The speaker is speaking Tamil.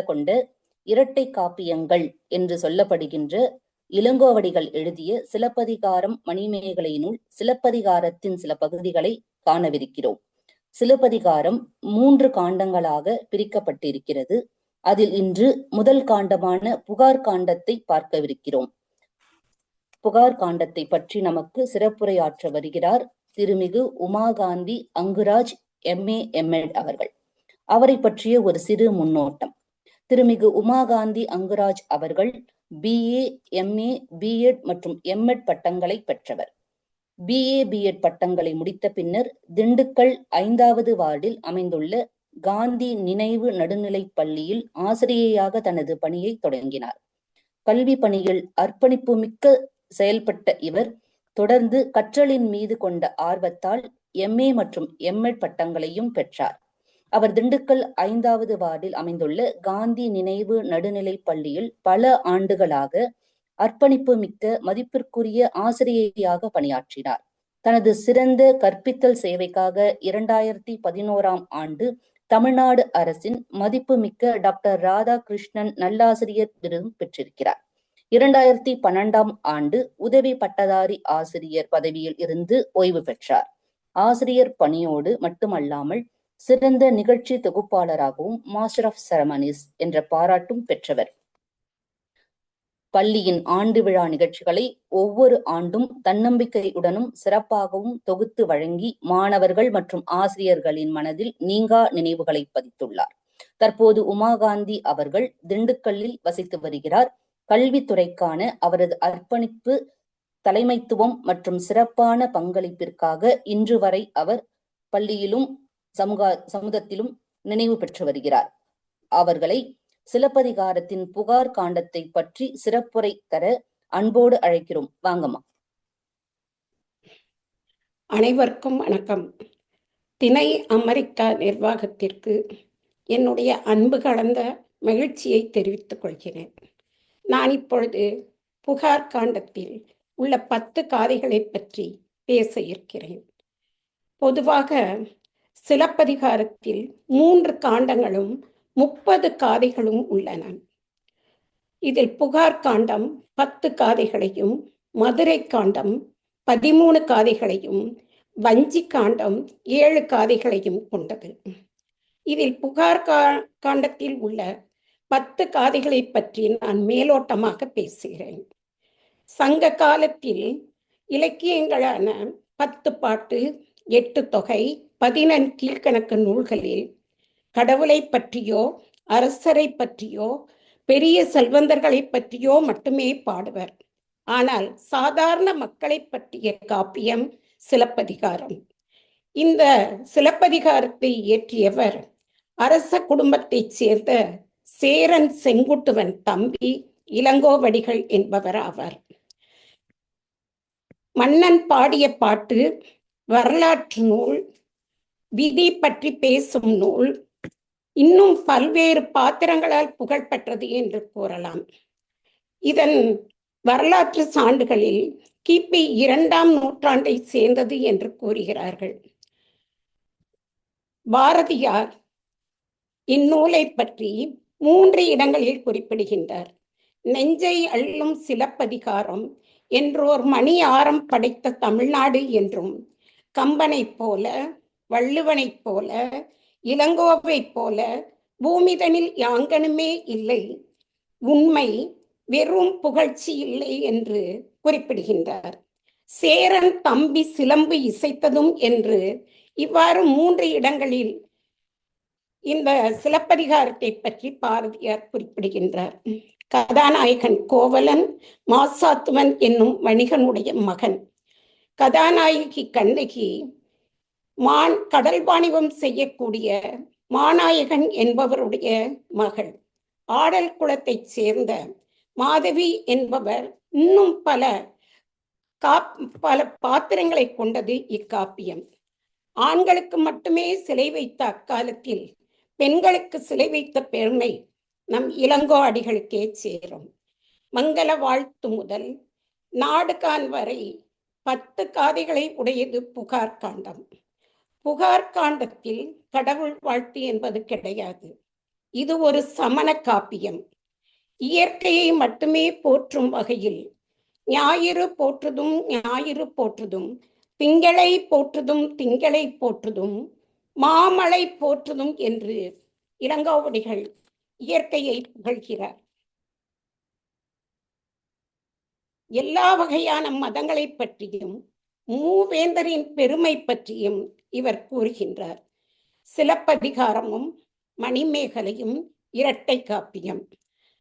கொண்ட இரட்டை காப்பியங்கள் என்று சொல்லப்படுகின்ற இளங்கோவடிகள் எழுதிய சிலப்பதிகாரம் மணிமேகலை நூல் சிலப்பதிகாரத்தின் சில பகுதிகளை காணவிருக்கிறோம். சிலப்பதிகாரம் 3 காண்டங்களாக பிரிக்கப்பட்டிருக்கிறது. அதில் இன்று முதல் காண்டமான புகார் காண்டத்தை பார்க்கவிருக்கிறோம். புகார் காண்டத்தை பற்றி நமக்கு சிறப்புரையாற்ற வருகிறார் திருமிகு உமாகாந்தி அங்குராஜ் MA MEd அவர்கள். அவரை பற்றிய ஒரு சிறு முன்னோட்டம். திருமிகு உமாகாந்தி அங்குராஜ் அவர்கள் BA, MA, B.Ed மற்றும் M.Ed பட்டங்களை பெற்றவர். BA, B.Ed பட்டங்களை முடித்த பின்னர் திண்டுக்கல் 5வது வார்டில் அமைந்துள்ள காந்தி நினைவு நடுநிலைப் பள்ளியில் ஆசிரியையாக தனது பணியை தொடங்கினார். கல்வி பணியில் அர்ப்பணிப்பு மிக்க செயல்பட்ட இவர் தொடர்ந்து கற்றலின் மீது கொண்ட ஆர்வத்தால் MA மற்றும் M.Ed பட்டங்களையும் பெற்றார். அவர் திண்டுக்கல் 5வது வார்டில் அமைந்துள்ள காந்தி நினைவு நடுநிலைப் பள்ளியில் பல ஆண்டுகளாக அர்ப்பணிப்பு மிக்க மதிப்பிற்குரிய ஆசிரியையாக பணியாற்றினார். தனது சிறந்த கற்பித்தல் சேவைக்காக 2011ஆம் ஆண்டு தமிழ்நாடு அரசின் மதிப்புமிக்க டாக்டர் ராதாகிருஷ்ணன் நல்லாசிரியர் விருது பெற்றிருக்கிறார். 2012ஆம் ஆண்டு உதவி பட்டதாரி ஆசிரியர் பதவியில் இருந்து ஓய்வு பெற்றார். ஆசிரியர் பணியோடு மட்டுமல்லாமல் சிறந்த நிகழ்ச்சி தொகுப்பாளராகவும் மாஸ்டர் ஆஃப் செரமனிஸ் என்ற பாராட்டும் பெற்றவர். பள்ளியின் ஆண்டு விழா நிகழ்ச்சிகளை ஒவ்வொரு ஆண்டும் தன்னம்பிக்கையுடனும் சிறப்பாகவும் தொகுத்து வழங்கி மாணவர்கள் மற்றும் ஆசிரியர்களின் மனதில் நீங்கா நினைவுகளை பதித்துள்ளார். தற்போது உமாகாந்தி அவர்கள் திண்டுக்கல்லில் வசித்து வருகிறார். கல்வித்துறைக்கான அவரது அர்ப்பணிப்பு, தலைமைத்துவம் மற்றும் சிறப்பான பங்களிப்பிற்காக இன்று வரை அவர் பள்ளியிலும் சமூகத்திலும் நினைவு பெற்று வருகிறார். அவர்களை சிலப்பதிகாரத்தின் புகார் காண்டத்தை பற்றி சிறப்புரை தர அன்போடு அழைக்கிறோம். வாங்கம்மா. அனைவருக்கும் வணக்கம். திணை அமெரிக்கா நிர்வாகத்திற்கு என்னுடைய அன்பு கலந்த மகிழ்ச்சியை தெரிவித்துக் கொள்கிறேன். நான் இப்பொழுது புகார் காண்டத்தில் உள்ள 10 காதைகளை பற்றி பேச இருக்கிறேன். பொதுவாக சிலப்பதிகாரத்தில் 3 காண்டங்களும் 30 காதைகளும் உள்ளன. இதில் புகார் காண்டம் 10 காதைகளையும், மதுரை காண்டம் 13 காதைகளையும், வஞ்சி காண்டம் 7 காதைகளையும் கொண்டது. இதில் புகார் காண்டத்தில் உள்ள 10 காதைகளை பற்றி நான் மேலோட்டமாக பேசுகிறேன். சங்க காலத்தில் இலக்கியங்களான 10 பாட்டு, 8 தொகை, 14 கீழ்கணக்கு நூல்களில் கடவுளை பற்றியோ, அரசரை பற்றியோ, பெரிய செல்வந்தர்களை பற்றியோ மட்டுமே பாடுவர். ஆனால் சாதாரண மக்களை பற்றிய காப்பியம் சிலப்பதிகாரம். இந்த சிலப்பதிகாரத்தை இயற்றியவர் அரச குடும்பத்தைச் சேர்ந்த சேரன் செங்குட்டுவன் தம்பி இளங்கோவடிகள் என்பவர் ஆவார். மன்னன் பாடிய பாட்டு, வரலாற்று நூல், விதி பற்றி பேசும் நூல், இன்னும் பல்வேறு பாத்திரங்களால் புகழ்பெற்றது என்று கூறலாம். இதன் வரலாற்று சான்றுகளில் கிபி 2ஆம் நூற்றாண்டை சேர்ந்தது என்று கூறுகிறார்கள். பாரதியார் இந்நூலை பற்றி 3 இடங்களில் குறிப்பிடுகின்றார். நெஞ்சை அள்ளும் சிலப்பதிகாரம் என்றோர் மணி ஆரம் படைத்த தமிழ்நாடு என்றும், கம்பனைப் போல, வள்ளுவனைப் போல, இளங்கோவைப் போல பூமிதனில் யாங்கனுமே இல்லை, உண்மை வெறும் புகழ்ச்சி இல்லை என்று குறிப்பிடுகின்றார். சேரன் தம்பி சிலம்பு இசைத்ததும் என்று இவ்வாறு 3 இடங்களில் இந்த சிலப்பதிகாரத்தை பற்றி பாரதியார் குறிப்பிடுகின்றார். கதாநாயகன் கோவலன் மாசாத்துவன் என்னும் வணிகனுடைய மகன். கதாநாயகி கண்ணகி கடல் வாணிபம் செய்யக்கூடிய மாநாயகன் என்பவருடைய மகள். ஆடல் குலத்தைச் சேர்ந்த மாதவி என்பவர். இன்னும் பல பாத்திரங்களை கொண்டது இக்காப்பியம். ஆண்களுக்கு மட்டுமே சிலை வைத்த அக்காலத்தில் பெண்களுக்கு சிலை வைத்த பெருமை நம் இளங்கோ அடிகளுக்கே சேரும். மங்கள வாழ்த்து முதல் நாடுகான் வரை 10 காதைகளை உடையது புகார் காண்டம். புகார் காண்டத்தில் கடவுள் வாழ்த்து என்பது கிடையாது. இது ஒரு சமண காப்பியம். இயற்கையை மட்டுமே போற்றும் வகையில் ஞாயிறு போற்றுதும் ஞாயிறு போற்றுதும், திங்களை போற்றுதும் திங்களை போற்றுதும், மாமழை போற்றுதும் என்று இளங்கோவடிகள் இயற்கையை புகழ்கிறார். எல்லா வகையான மதங்களை பற்றியும் மூவேந்தரின் பெருமை பற்றியும் இவர் கூறுகின்றார். சிலப்பதிகாரமும் மணிமேகலையும் இரட்டை காப்பியம்.